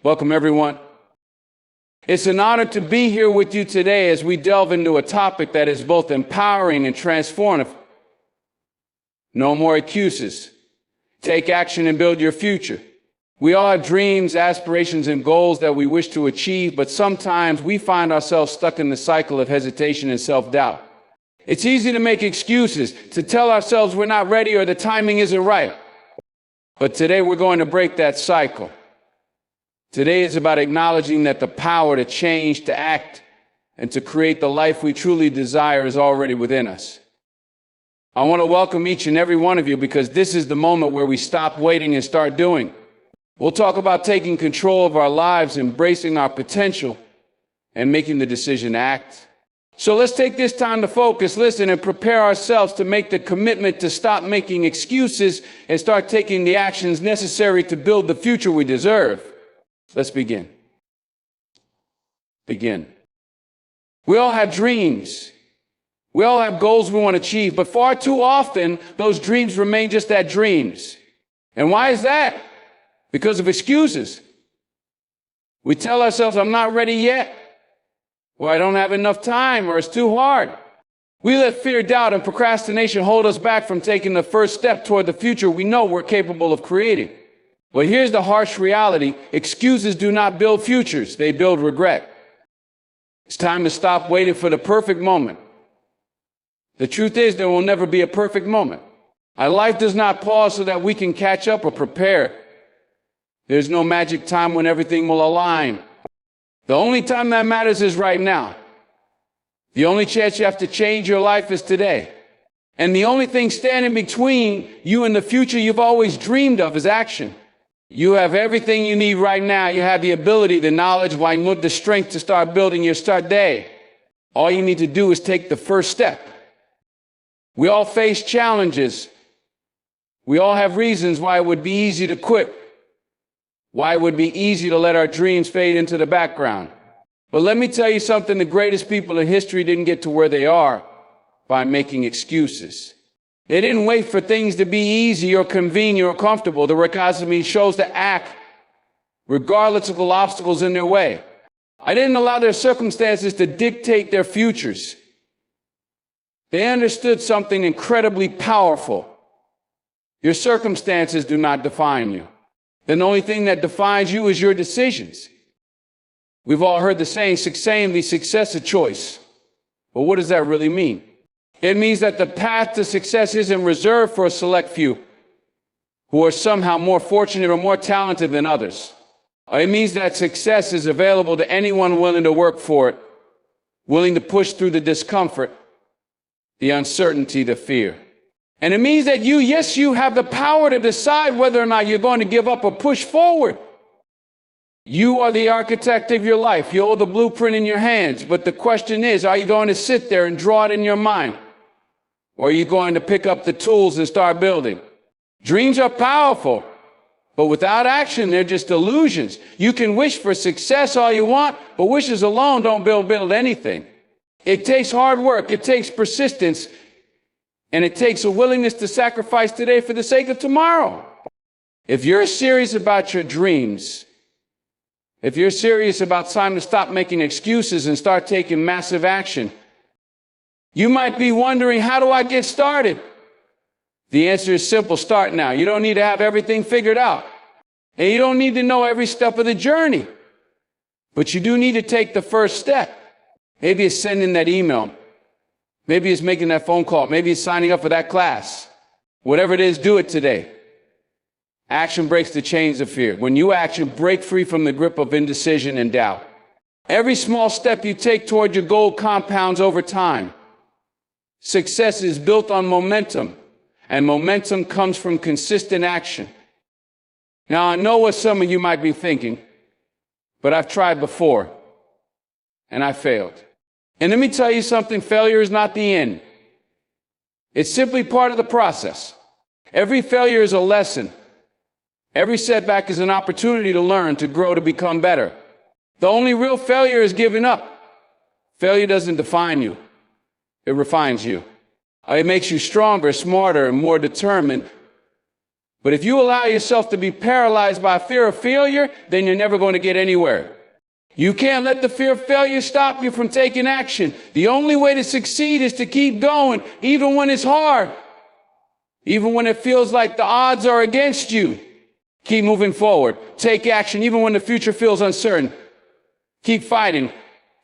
Welcome, everyone. It's an honor to be here with you today as we delve into a topic that is both empowering and transformative. No more excuses. Take action and build your future. We all have dreams, aspirations, and goals that we wish to achieve, but sometimes we find ourselves stuck in the cycle of hesitation and self-doubt. It's easy to make excuses, to tell ourselves we're not ready or the timing isn't right. But today we're going to break that cycle. Today is about acknowledging that the power to change, to act, and to create the life we truly desire is already within us. I want to welcome each and every one of you because this is the moment where we stop waiting and start doing. We'll talk about taking control of our lives, embracing our potential, and making the decision to act. So let's take this time to focus, listen, and prepare ourselves to make the commitment to stop making excuses and start taking the actions necessary to build the future we deserve. Let's begin. We all have dreams. We all have goals we want to achieve, but far too often, those dreams remain just that, dreams. And why is that? Because of excuses. We tell ourselves, I'm not ready yet, or I don't have enough time, or it's too hard. We let fear, doubt, and procrastination hold us back from taking the first step toward the future we know we're capable of creating. But here's the harsh reality. Excuses do not build futures. They build regret. It's time to stop waiting for the perfect moment. The truth is, there will never be a perfect moment. Our life does not pause so that we can catch up or prepare. There's no magic time when everything will align. The only time that matters is right now. The only chance you have to change your life is today. And the only thing standing between you and the future you've always dreamed of is action. You have everything you need right now. You have the ability, the knowledge, the strength to start building your start day. All you need to do is take the first step. We all face challenges. We all have reasons why it would be easy to quit, why it would be easy to let our dreams fade into the background. But let me tell you something, the greatest people in history didn't get to where they are by making excuses. They didn't wait for things to be easy or convenient or comfortable. The Procrastinating chose to act regardless of the obstacles in their way. I didn't allow their circumstances to dictate their futures. They understood something incredibly powerful. Your circumstances do not define you. The only thing that defines you is your decisions. We've all heard the saying, success a choice. But what does that really mean? It means that the path to success isn't reserved for a select few who are somehow more fortunate or more talented than others. It means that success is available to anyone willing to work for it, willing to push through the discomfort, the uncertainty, the fear. And it means that you have the power to decide whether or not you're going to give up or push forward. You are the architect of your life. You hold the blueprint in your hands. But the question is, are you going to sit there and draw it in your mind? Or are you going to pick up the tools and start building? Dreams are powerful, but without action, they're just illusions. You can wish for success all you want, but wishes alone don't build anything. It takes hard work, it takes persistence, and it takes a willingness to sacrifice today for the sake of tomorrow. If you're serious about your dreams, if you're serious about time to stop making excuses and start taking massive action, you might be wondering, how do I get started? The answer is simple, start now. You don't need to have everything figured out. And you don't need to know every step of the journey. But you do need to take the first step. Maybe it's sending that email. Maybe it's making that phone call. Maybe it's signing up for that class. Whatever it is, do it today. Action breaks the chains of fear. When you action, break free from the grip of indecision and doubt. Every small step you take toward your goal compounds over time. Success is built on momentum, and momentum comes from consistent action. Now, I know what some of you might be thinking, but I've tried before, and I failed. And let me tell you something, failure is not the end. It's simply part of the process. Every failure is a lesson. Every setback is an opportunity to learn, to grow, to become better. The only real failure is giving up. Failure doesn't define you. It refines you. It makes you stronger, smarter, and more determined. But if you allow yourself to be paralyzed by fear of failure, then you're never going to get anywhere. You can't let the fear of failure stop you from taking action. The only way to succeed is to keep going, even when it's hard, even when it feels like the odds are against you. Keep moving forward. Take action, even when the future feels uncertain. Keep fighting,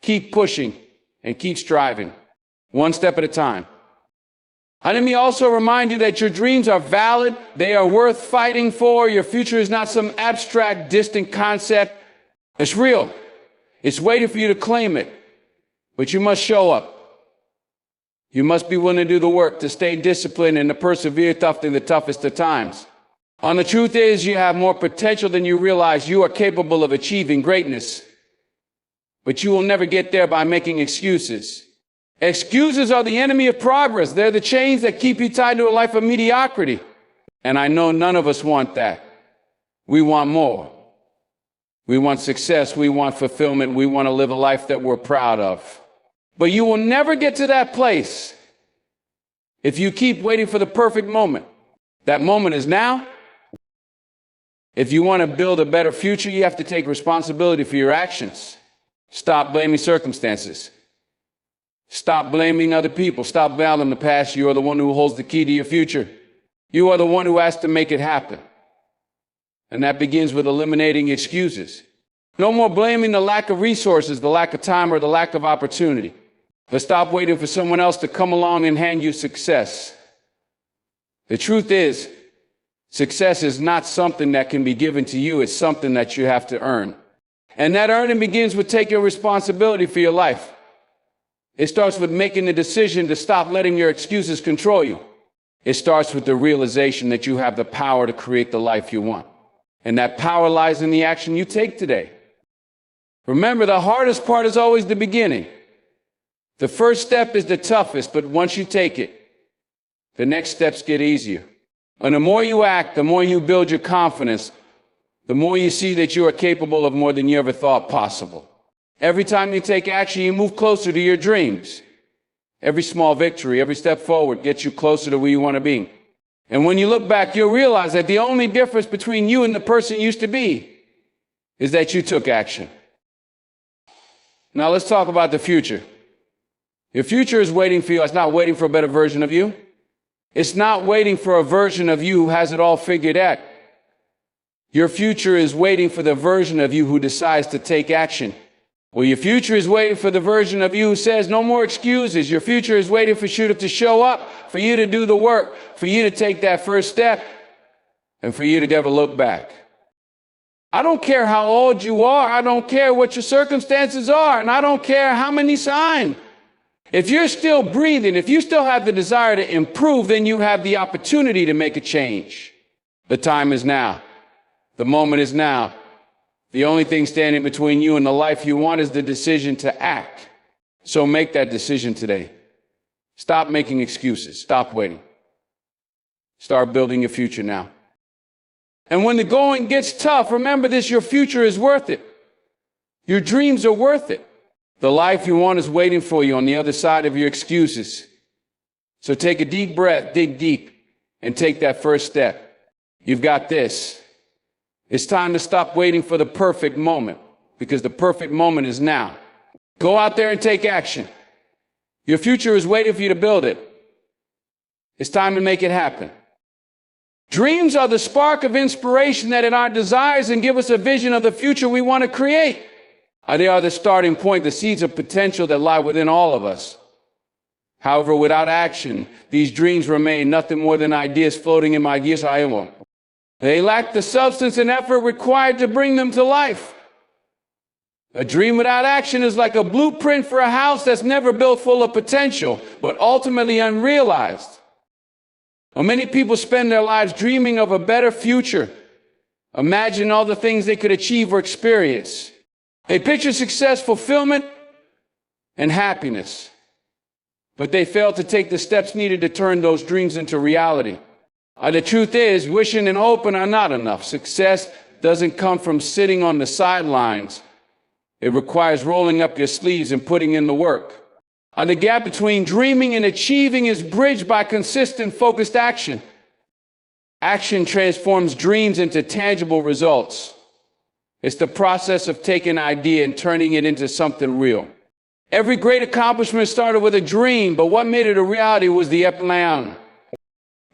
keep pushing, and keep striving, one step at a time. And let me also remind you that your dreams are valid. They are worth fighting for. Your future is not some abstract, distant concept. It's real. It's waiting for you to claim it. But you must show up. You must be willing to do the work, to stay disciplined and to persevere through the toughest of times. And the truth is, you have more potential than you realize. You are capable of achieving greatness. But you will never get there by making excuses. Excuses are the enemy of progress. They're the chains that keep you tied to a life of mediocrity. And I know none of us want that. We want more. We want success. We want fulfillment. We want to live a life that we're proud of. But you will never get to that place if you keep waiting for the perfect moment. That moment is now. If you want to build a better future, you have to take responsibility for your actions. Stop blaming circumstances. Stop blaming other people. Stop blaming the past. You are the one who holds the key to your future. You are the one who has to make it happen. And that begins with eliminating excuses. No more blaming the lack of resources, the lack of time, or the lack of opportunity. But stop waiting for someone else to come along and hand you success. The truth is, success is not something that can be given to you. It's something that you have to earn. And that earning begins with taking responsibility for your life. It starts with making the decision to stop letting your excuses control you. It starts with the realization that you have the power to create the life you want. And that power lies in the action you take today. Remember, the hardest part is always the beginning. The first step is the toughest, but once you take it, the next steps get easier. And the more you act, the more you build your confidence, the more you see that you are capable of more than you ever thought possible. Every time you take action, you move closer to your dreams. Every small victory, every step forward gets you closer to where you want to be. And when you look back, you'll realize that the only difference between you and the person you used to be is that you took action. Now let's talk about the future. Your future is waiting for you. It's not waiting for a better version of you. It's not waiting for a version of you who has it all figured out. Your future is waiting for the version of you who decides to take action. Well, your future is waiting for the version of you who says no more excuses. Your future is waiting for you to show up, for you to do the work, for you to take that first step, and for you to never look back. I don't care how old you are. I don't care what your circumstances are, and I don't care how many sign. If you're still breathing, if you still have the desire to improve, then you have the opportunity to make a change. The time is now. The moment is now. The only thing standing between you and the life you want is the decision to act. So make that decision today. Stop making excuses. Stop waiting. Start building your future now. And when the going gets tough, remember this, your future is worth it. Your dreams are worth it. The life you want is waiting for you on the other side of your excuses. So take a deep breath, dig deep, and take that first step. You've got this. It's time to stop waiting for the perfect moment, because the perfect moment is now. Go out there and take action. Your future is waiting for you to build it. It's time to make it happen. Dreams are the spark of inspiration that in our desires and give us a vision of the future we want to create. They are the starting point, the seeds of potential that lie within all of us. However, without action, these dreams remain nothing more than ideas floating in my gears. They lack the substance and effort required to bring them to life. A dream without action is like a blueprint for a house that's never built full of potential, but ultimately unrealized. Well, many people spend their lives dreaming of a better future. Imagine all the things they could achieve or experience. They picture success, fulfillment, and happiness. But they fail to take the steps needed to turn those dreams into reality. The truth is, wishing and hoping are not enough. Success doesn't come from sitting on the sidelines. It requires rolling up your sleeves and putting in the work. The gap between dreaming and achieving is bridged by consistent, focused action. Action transforms dreams into tangible results. It's the process of taking an idea and turning it into something real. Every great accomplishment started with a dream, but what made it a reality was the plan.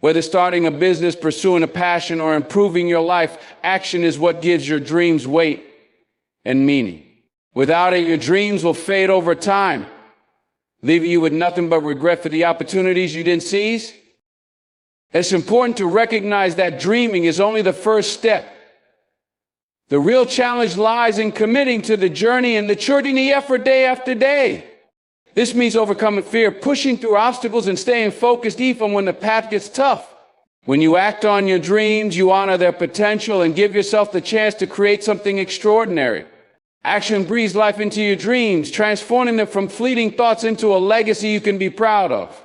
Whether starting a business, pursuing a passion, or improving your life, action is what gives your dreams weight and meaning. Without it, your dreams will fade over time, leaving you with nothing but regret for the opportunities you didn't seize. It's important to recognize that dreaming is only the first step. The real challenge lies in committing to the journey and maturing the effort day after day. This means overcoming fear, pushing through obstacles, and staying focused even when the path gets tough. When you act on your dreams, you honor their potential and give yourself the chance to create something extraordinary. Action breathes life into your dreams, transforming them from fleeting thoughts into a legacy you can be proud of.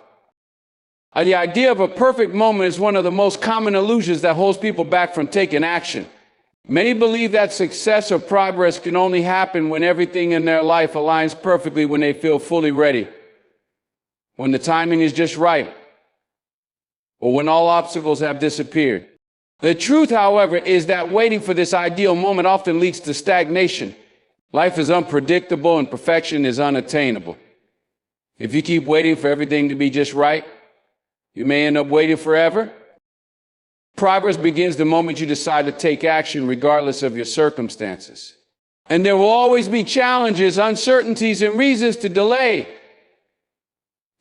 The idea of a perfect moment is one of the most common illusions that holds people back from taking action. Many believe that success or progress can only happen when everything in their life aligns perfectly, when they feel fully ready, when the timing is just right, or when all obstacles have disappeared. The truth, however, is that waiting for this ideal moment often leads to stagnation. Life is unpredictable and perfection is unattainable. If you keep waiting for everything to be just right, you may end up waiting forever. Progress begins the moment you decide to take action, regardless of your circumstances. And there will always be challenges, uncertainties, and reasons to delay.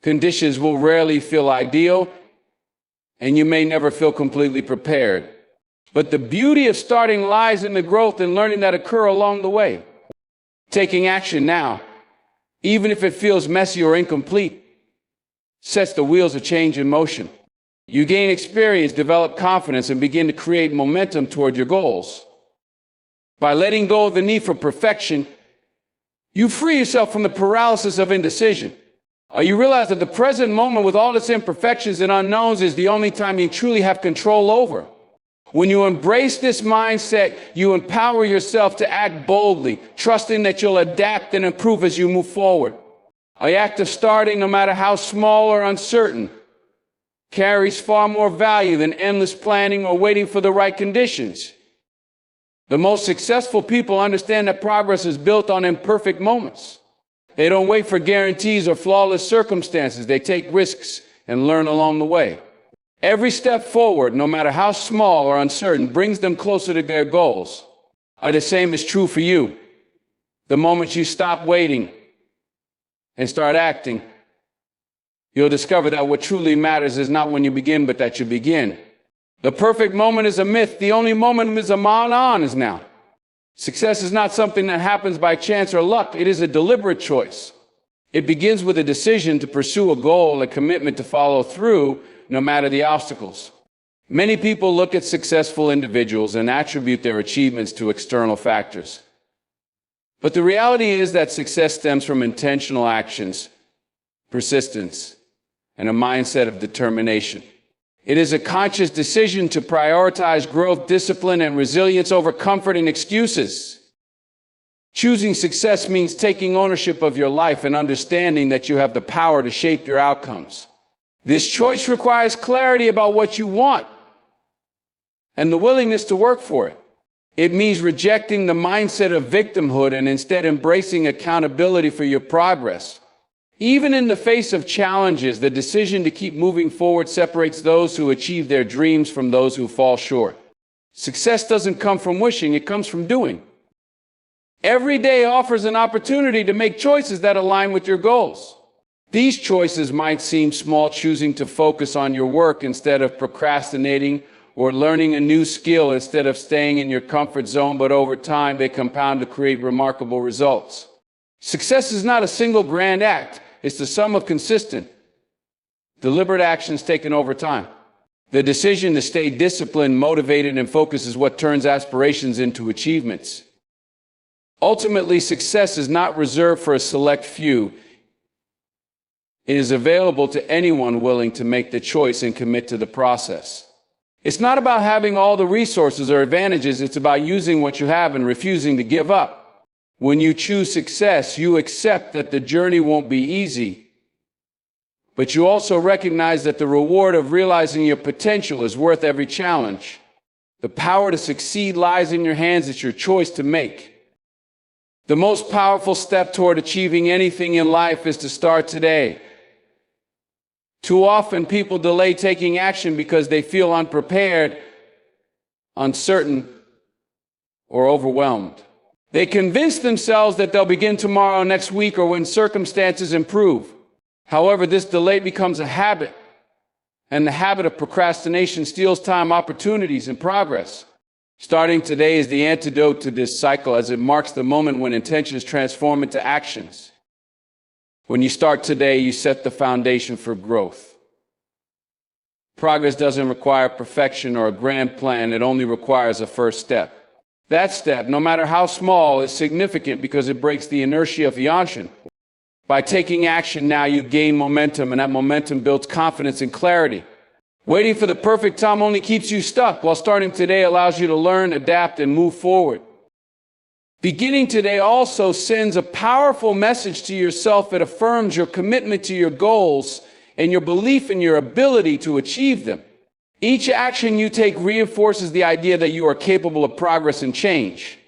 Conditions will rarely feel ideal, and you may never feel completely prepared. But the beauty of starting lies in the growth and learning that occur along the way. Taking action now, even if it feels messy or incomplete, sets the wheels of change in motion. You gain experience, develop confidence, and begin to create momentum toward your goals. By letting go of the need for perfection, you free yourself from the paralysis of indecision. You realize that the present moment, with all its imperfections and unknowns, is the only time you truly have control over. When you embrace this mindset, you empower yourself to act boldly, trusting that you'll adapt and improve as you move forward. The act of starting, no matter how small or uncertain, carries far more value than endless planning or waiting for the right conditions. The most successful people understand that progress is built on imperfect moments. They don't wait for guarantees or flawless circumstances. They take risks and learn along the way. Every step forward, no matter how small or uncertain, brings them closer to their goals. The same is true for you. The moment you stop waiting and start acting, you'll discover that what truly matters is not when you begin, but that you begin. The perfect moment is a myth. The only moment is is now. Success is not something that happens by chance or luck. It is a deliberate choice. It begins with a decision to pursue a goal, a commitment to follow through, no matter the obstacles. Many people look at successful individuals and attribute their achievements to external factors. But the reality is that success stems from intentional actions, persistence, and a mindset of determination. It is a conscious decision to prioritize growth, discipline, and resilience over comfort and excuses. Choosing success means taking ownership of your life and understanding that you have the power to shape your outcomes. This choice requires clarity about what you want and the willingness to work for it. It means rejecting the mindset of victimhood and instead embracing accountability for your progress. Even in the face of challenges, the decision to keep moving forward separates those who achieve their dreams from those who fall short. Success doesn't come from wishing, it comes from doing. Every day offers an opportunity to make choices that align with your goals. These choices might seem small, choosing to focus on your work instead of procrastinating, or learning a new skill instead of staying in your comfort zone, but over time they compound to create remarkable results. Success is not a single grand act. It's the sum of consistent, deliberate actions taken over time. The decision to stay disciplined, motivated, and focused is what turns aspirations into achievements. Ultimately, success is not reserved for a select few. It is available to anyone willing to make the choice and commit to the process. It's not about having all the resources or advantages. It's about using what you have and refusing to give up. When you choose success, you accept that the journey won't be easy, But you also recognize that the reward of realizing your potential is worth every challenge. The power to succeed lies in your hands. It's your choice to make. The most powerful step toward achieving anything in life is to start today. Too often, people delay taking action because they feel unprepared, uncertain, or overwhelmed. They convince themselves that they'll begin tomorrow, next week, or when circumstances improve. However, this delay becomes a habit, and the habit of procrastination steals time, opportunities, and progress. Starting today is the antidote to this cycle, as it marks the moment when intentions transform into actions. When you start today, you set the foundation for growth. Progress doesn't require perfection or a grand plan. It only requires a first step. That step, no matter how small, is significant because it breaks the inertia of inaction. By taking action now, you gain momentum, and that momentum builds confidence and clarity. Waiting for the perfect time only keeps you stuck, while starting today allows you to learn, adapt, and move forward. Beginning today also sends a powerful message to yourself. It affirms your commitment to your goals and your belief in your ability to achieve them. Each action you take reinforces the idea that you are capable of progress and change.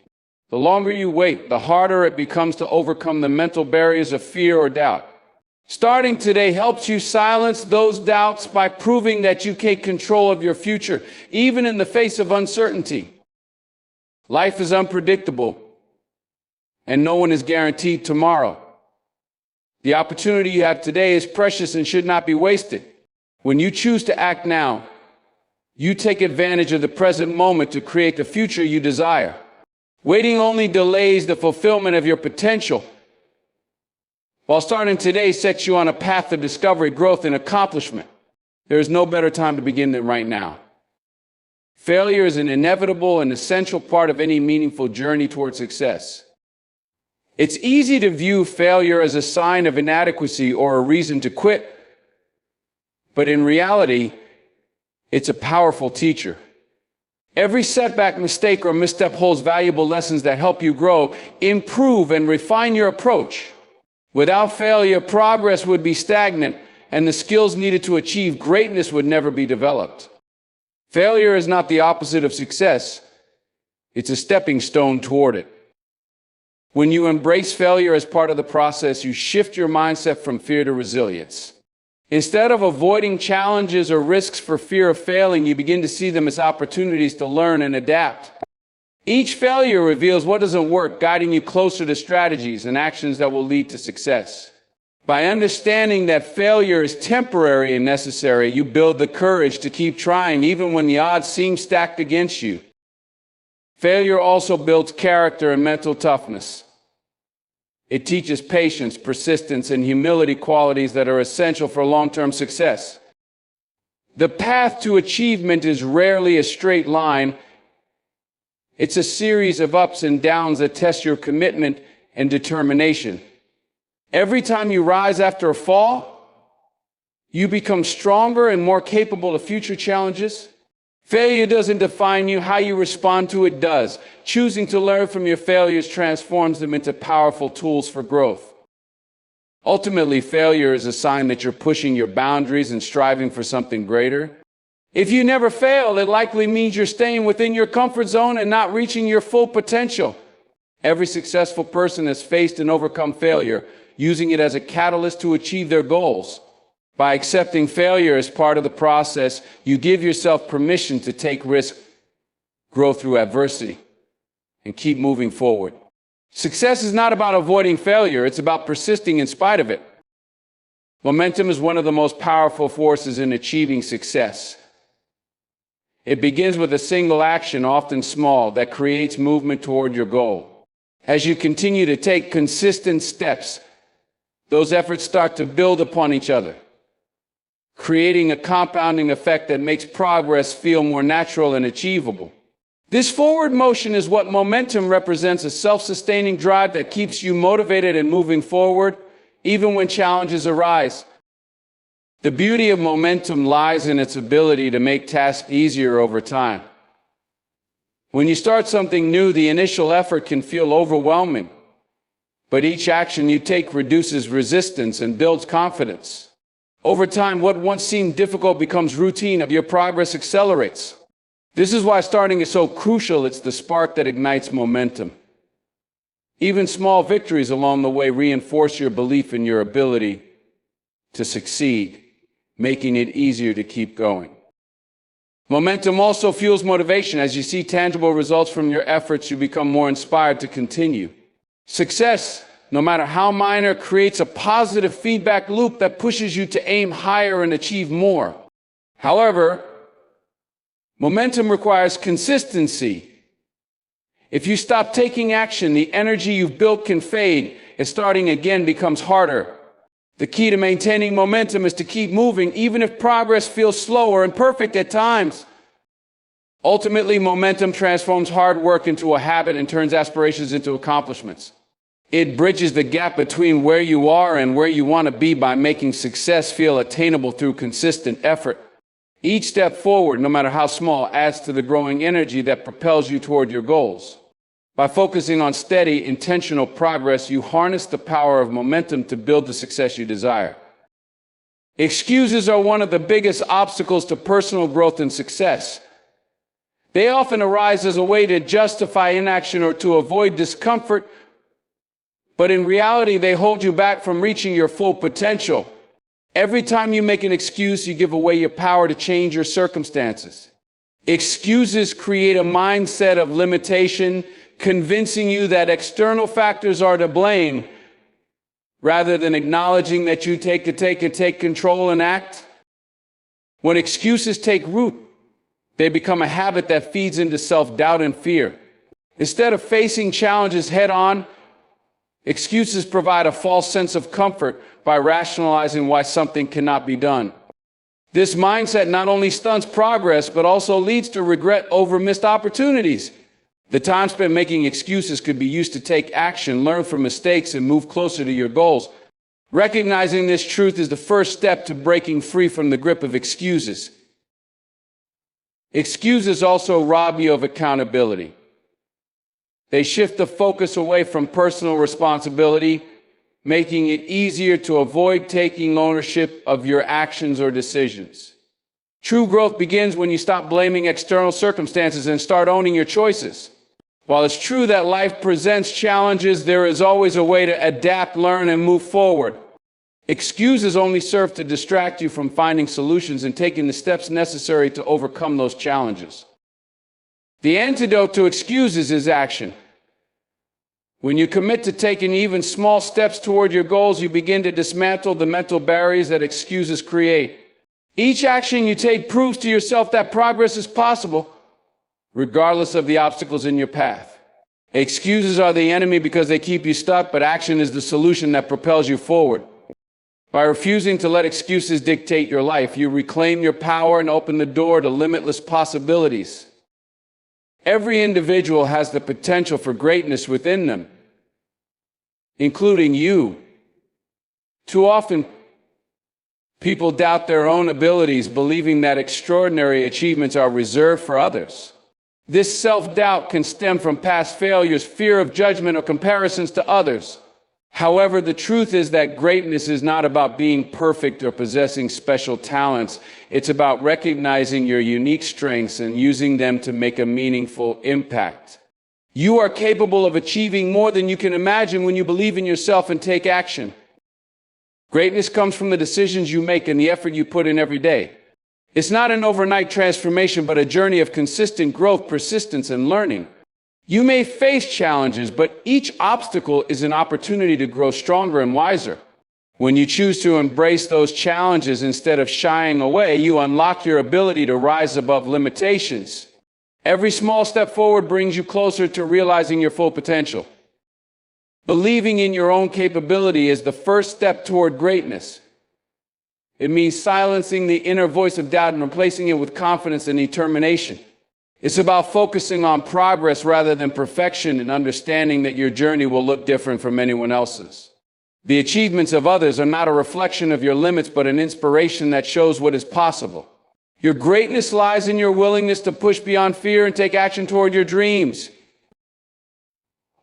The longer you wait, the harder it becomes to overcome the mental barriers of fear or doubt. Starting today helps you silence those doubts by proving that you take control of your future, even in the face of uncertainty. Life is unpredictable, and no one is guaranteed tomorrow. The opportunity you have today is precious and should not be wasted. When you choose to act now, you take advantage of the present moment to create the future you desire. Waiting only delays the fulfillment of your potential, while starting today sets you on a path of discovery, growth, and accomplishment. There is no better time to begin than right now. Failure is an inevitable and essential part of any meaningful journey toward success. It's easy to view failure as a sign of inadequacy or a reason to quit, but in reality, it's a powerful teacher. Every setback, mistake, or misstep holds valuable lessons that help you grow, improve, and refine your approach. Without failure, progress would be stagnant, and the skills needed to achieve greatness would never be developed. Failure is not the opposite of success. It's a stepping stone toward it. When you embrace failure as part of the process, you shift your mindset from fear to resilience. Instead of avoiding challenges or risks for fear of failing, you begin to see them as opportunities to learn and adapt. Each failure reveals what doesn't work, guiding you closer to strategies and actions that will lead to success. By understanding that failure is temporary and necessary, you build the courage to keep trying even when the odds seem stacked against you. Failure also builds character and mental toughness. It teaches patience, persistence, and humility, qualities that are essential for long-term success. The path to achievement is rarely a straight line. It's a series of ups and downs that test your commitment and determination. Every time you rise after a fall, you become stronger and more capable of future challenges. Failure doesn't define you. How you respond to it does. Choosing to learn from your failures transforms them into powerful tools for growth. Ultimately, failure is a sign that you're pushing your boundaries and striving for something greater. If you never fail, it likely means you're staying within your comfort zone and not reaching your full potential. Every successful person has faced and overcome failure, using it as a catalyst to achieve their goals. By accepting failure as part of the process, you give yourself permission to take risks, grow through adversity, and keep moving forward. Success is not about avoiding failure, it's about persisting in spite of it. Momentum is one of the most powerful forces in achieving success. It begins with a single action, often small, that creates movement toward your goal. As you continue to take consistent steps, those efforts start to build upon each other, creating a compounding effect that makes progress feel more natural and achievable. This forward motion is what momentum represents, a self-sustaining drive that keeps you motivated and moving forward, even when challenges arise. The beauty of momentum lies in its ability to make tasks easier over time. When you start something new, the initial effort can feel overwhelming, but each action you take reduces resistance and builds confidence. Over time, what once seemed difficult becomes routine, your progress accelerates. This is why starting is so crucial. It's the spark that ignites momentum. Even small victories along the way reinforce your belief in your ability to succeed, making it easier to keep going. Momentum also fuels motivation. As you see tangible results from your efforts, you become more inspired to continue. Success, no matter how minor, creates a positive feedback loop that pushes you to aim higher and achieve more. However, momentum requires consistency. If you stop taking action, the energy you've built can fade, and starting again becomes harder. The key to maintaining momentum is to keep moving, even if progress feels slow or imperfect at times. Ultimately, momentum transforms hard work into a habit and turns aspirations into accomplishments. It bridges the gap between where you are and where you want to be by making success feel attainable through consistent effort. Each step forward, no matter how small, adds to the growing energy that propels you toward your goals. By focusing on steady, intentional progress, you harness the power of momentum to build the success you desire. Excuses are one of the biggest obstacles to personal growth and success. They often arise as a way to justify inaction or to avoid discomfort, but in reality, they hold you back from reaching your full potential. Every time you make an excuse, you give away your power to change your circumstances. Excuses create a mindset of limitation, convincing you that external factors are to blame, rather than acknowledging that you take control and act. When excuses take root, they become a habit that feeds into self-doubt and fear. Instead of facing challenges head-on, excuses provide a false sense of comfort by rationalizing why something cannot be done. This mindset not only stunts progress, but also leads to regret over missed opportunities. The time spent making excuses could be used to take action, learn from mistakes, and move closer to your goals. Recognizing this truth is the first step to breaking free from the grip of excuses. Excuses also rob you of accountability. They shift the focus away from personal responsibility, making it easier to avoid taking ownership of your actions or decisions. True growth begins when you stop blaming external circumstances and start owning your choices. While it's true that life presents challenges, there is always a way to adapt, learn, and move forward. Excuses only serve to distract you from finding solutions and taking the steps necessary to overcome those challenges. The antidote to excuses is action. When you commit to taking even small steps toward your goals, you begin to dismantle the mental barriers that excuses create. Each action you take proves to yourself that progress is possible, regardless of the obstacles in your path. Excuses are the enemy because they keep you stuck, but action is the solution that propels you forward. By refusing to let excuses dictate your life, you reclaim your power and open the door to limitless possibilities. Every individual has the potential for greatness within them, including you. Too often, people doubt their own abilities, believing that extraordinary achievements are reserved for others. This self-doubt can stem from past failures, fear of judgment, or comparisons to others. However, the truth is that greatness is not about being perfect or possessing special talents. It's about recognizing your unique strengths and using them to make a meaningful impact. You are capable of achieving more than you can imagine when you believe in yourself and take action. Greatness comes from the decisions you make and the effort you put in every day. It's not an overnight transformation, but a journey of consistent growth, persistence, and learning. You may face challenges, but each obstacle is an opportunity to grow stronger and wiser. When you choose to embrace those challenges instead of shying away, you unlock your ability to rise above limitations. Every small step forward brings you closer to realizing your full potential. Believing in your own capability is the first step toward greatness. It means silencing the inner voice of doubt and replacing it with confidence and determination. It's about focusing on progress rather than perfection and understanding that your journey will look different from anyone else's. The achievements of others are not a reflection of your limits, but an inspiration that shows what is possible. Your greatness lies in your willingness to push beyond fear and take action toward your dreams.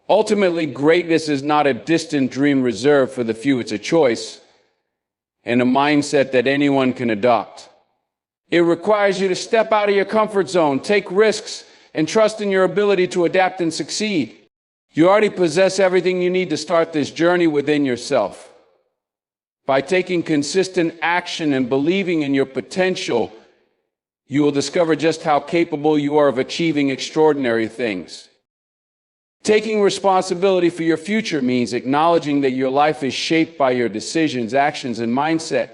Ultimately, greatness is not a distant dream reserved for the few. It's a choice. and a mindset that anyone can adopt. It requires you to step out of your comfort zone, take risks, and trust in your ability to adapt and succeed. You already possess everything you need to start this journey within yourself. By taking consistent action and believing in your potential, you will discover just how capable you are of achieving extraordinary things. Taking responsibility for your future means acknowledging that your life is shaped by your decisions, actions, and mindset.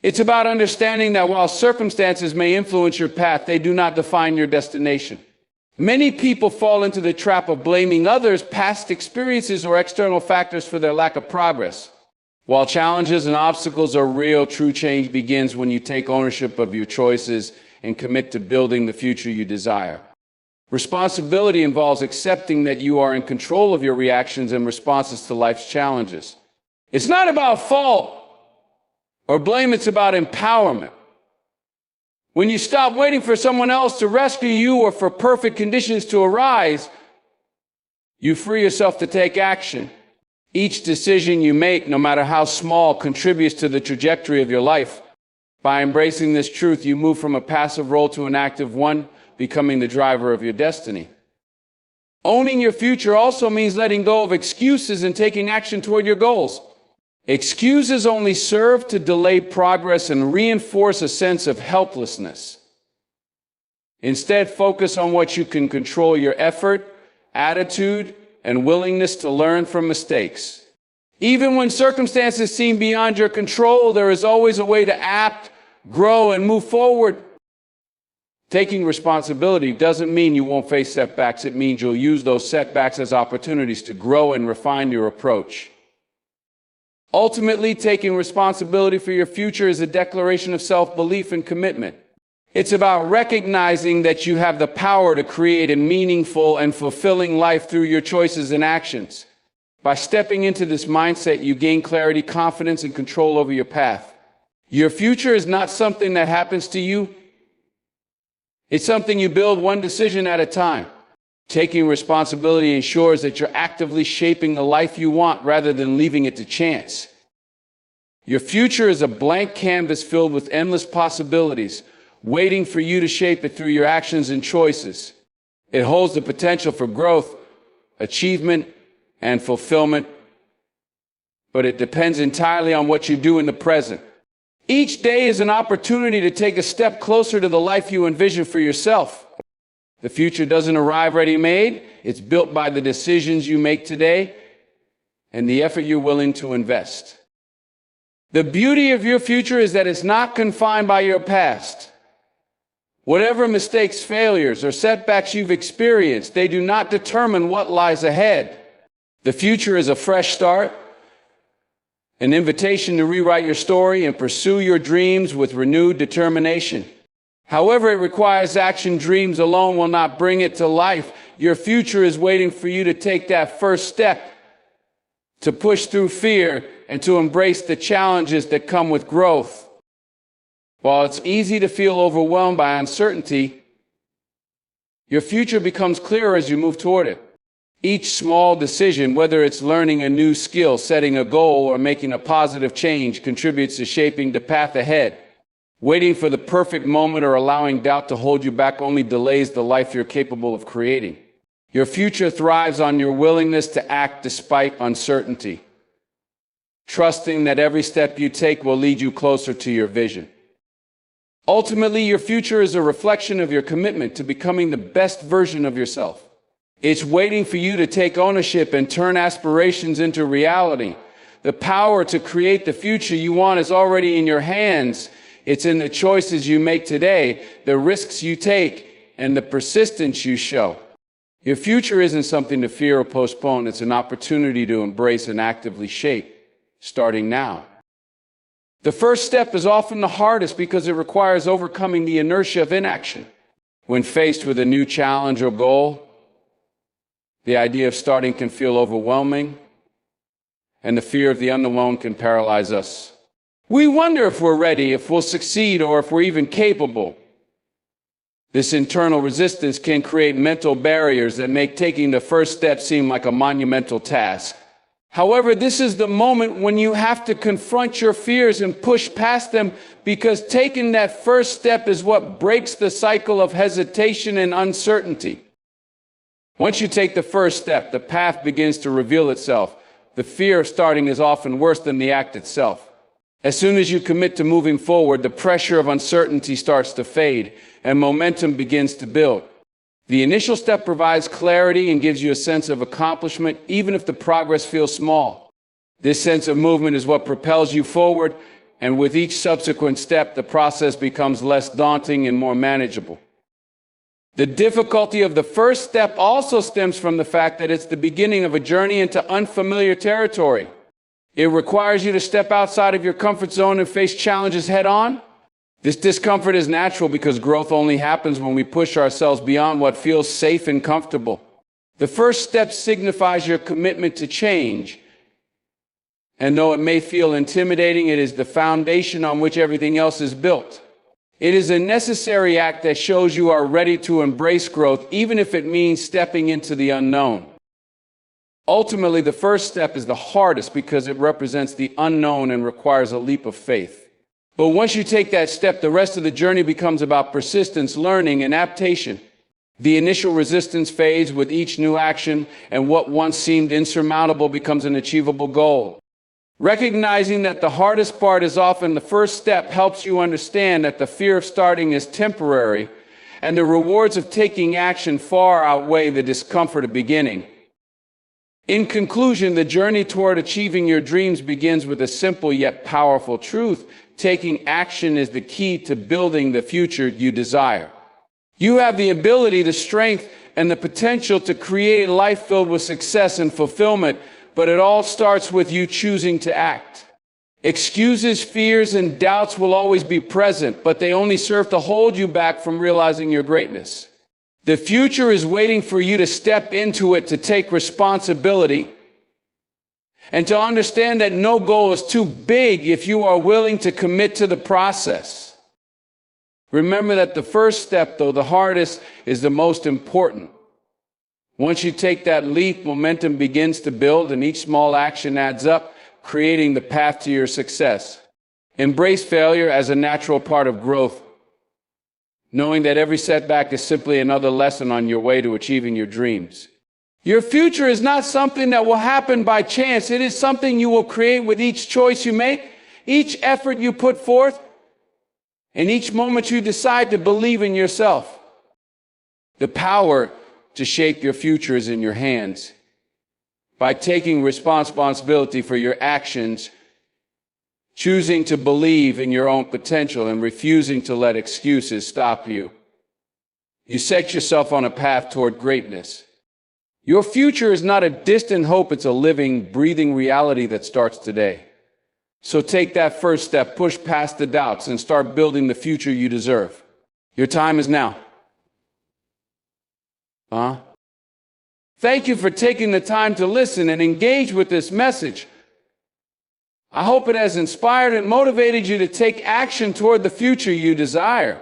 It's about understanding that while circumstances may influence your path, they do not define your destination. Many people fall into the trap of blaming others, past experiences, or external factors for their lack of progress. While challenges and obstacles are real, true change begins when you take ownership of your choices and commit to building the future you desire. Responsibility involves accepting that you are in control of your reactions and responses to life's challenges. It's not about fault or blame, it's about empowerment. When you stop waiting for someone else to rescue you or for perfect conditions to arise, you free yourself to take action. Each decision you make, no matter how small, contributes to the trajectory of your life. By embracing this truth, you move from a passive role to an active one, becoming the driver of your destiny. Owning your future also means letting go of excuses and taking action toward your goals. Excuses only serve to delay progress and reinforce a sense of helplessness. Instead, focus on what you can control: your effort, attitude, and willingness to learn from mistakes. Even when circumstances seem beyond your control, there is always a way to act, grow, and move forward. Taking responsibility doesn't mean you won't face setbacks. It means you'll use those setbacks as opportunities to grow and refine your approach. Ultimately, taking responsibility for your future is a declaration of self-belief and commitment. It's about recognizing that you have the power to create a meaningful and fulfilling life through your choices and actions. By stepping into this mindset, you gain clarity, confidence, and control over your path. Your future is not something that happens to you. It's something you build one decision at a time. Taking responsibility ensures that you're actively shaping the life you want rather than leaving it to chance. Your future is a blank canvas filled with endless possibilities, waiting for you to shape it through your actions and choices. It holds the potential for growth, achievement, and fulfillment, but it depends entirely on what you do in the present. Each day is an opportunity to take a step closer to the life you envision for yourself. The future doesn't arrive ready-made. It's built by the decisions you make today and the effort you're willing to invest. The beauty of your future is that it's not confined by your past. Whatever mistakes, failures, or setbacks you've experienced, they do not determine what lies ahead. The future is a fresh start, an invitation to rewrite your story and pursue your dreams with renewed determination. However, it requires action. Dreams alone will not bring it to life. Your future is waiting for you to take that first step, to push through fear and to embrace the challenges that come with growth. While it's easy to feel overwhelmed by uncertainty, your future becomes clearer as you move toward it. Each small decision, whether it's learning a new skill, setting a goal, or making a positive change, contributes to shaping the path ahead. Waiting for the perfect moment or allowing doubt to hold you back only delays the life you're capable of creating. Your future thrives on your willingness to act despite uncertainty, trusting that every step you take will lead you closer to your vision. Ultimately, your future is a reflection of your commitment to becoming the best version of yourself. It's waiting for you to take ownership and turn aspirations into reality. The power to create the future you want is already in your hands. It's in the choices you make today, the risks you take, and the persistence you show. Your future isn't something to fear or postpone. It's an opportunity to embrace and actively shape, starting now. The first step is often the hardest because it requires overcoming the inertia of inaction. When faced with a new challenge or goal, the idea of starting can feel overwhelming, and the fear of the unknown can paralyze us. We wonder if we're ready, if we'll succeed, or if we're even capable. This internal resistance can create mental barriers that make taking the first step seem like a monumental task. However, this is the moment when you have to confront your fears and push past them, because taking that first step is what breaks the cycle of hesitation and uncertainty. Once you take the first step, the path begins to reveal itself. The fear of starting is often worse than the act itself. As soon as you commit to moving forward, the pressure of uncertainty starts to fade and momentum begins to build. The initial step provides clarity and gives you a sense of accomplishment, even if the progress feels small. This sense of movement is what propels you forward, and with each subsequent step, the process becomes less daunting and more manageable. The difficulty of the first step also stems from the fact that it's the beginning of a journey into unfamiliar territory. It requires you to step outside of your comfort zone and face challenges head on. This discomfort is natural because growth only happens when we push ourselves beyond what feels safe and comfortable. The first step signifies your commitment to change. And though it may feel intimidating, it is the foundation on which everything else is built. It is a necessary act that shows you are ready to embrace growth, even if it means stepping into the unknown. Ultimately, the first step is the hardest because it represents the unknown and requires a leap of faith. But once you take that step, the rest of the journey becomes about persistence, learning, and adaptation. The initial resistance fades with each new action, and what once seemed insurmountable becomes an achievable goal. Recognizing that the hardest part is often the first step helps you understand that the fear of starting is temporary, and the rewards of taking action far outweigh the discomfort of beginning. In conclusion, the journey toward achieving your dreams begins with a simple yet powerful truth. Taking action is the key to building the future you desire. You have the ability, the strength, and the potential to create a life filled with success and fulfillment, but it all starts with you choosing to act. Excuses, fears, and doubts will always be present, but they only serve to hold you back from realizing your greatness. The future is waiting for you to step into it, to take responsibility, and to understand that no goal is too big if you are willing to commit to the process. Remember that the first step, though the hardest, is the most important. Once you take that leap, momentum begins to build, and each small action adds up, creating the path to your success. Embrace failure as a natural part of growth, knowing that every setback is simply another lesson on your way to achieving your dreams. Your future is not something that will happen by chance. It is something you will create with each choice you make, each effort you put forth, and each moment you decide to believe in yourself. The power to shape your future is in your hands. By taking responsibility for your actions, choosing to believe in your own potential, and refusing to let excuses stop you, you set yourself on a path toward greatness. Your future is not a distant hope, it's a living, breathing reality that starts today. So take that first step, push past the doubts, and start building the future you deserve. Your time is now. Thank you for taking the time to listen and engage with this message. I hope it has inspired and motivated you to take action toward the future you desire.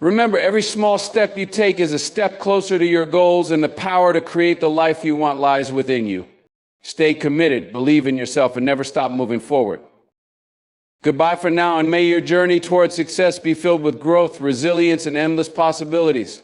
Remember, every small step you take is a step closer to your goals, and the power to create the life you want lies within you. Stay committed, believe in yourself, and never stop moving forward. Goodbye for now, and may your journey toward success be filled with growth, resilience, and endless possibilities.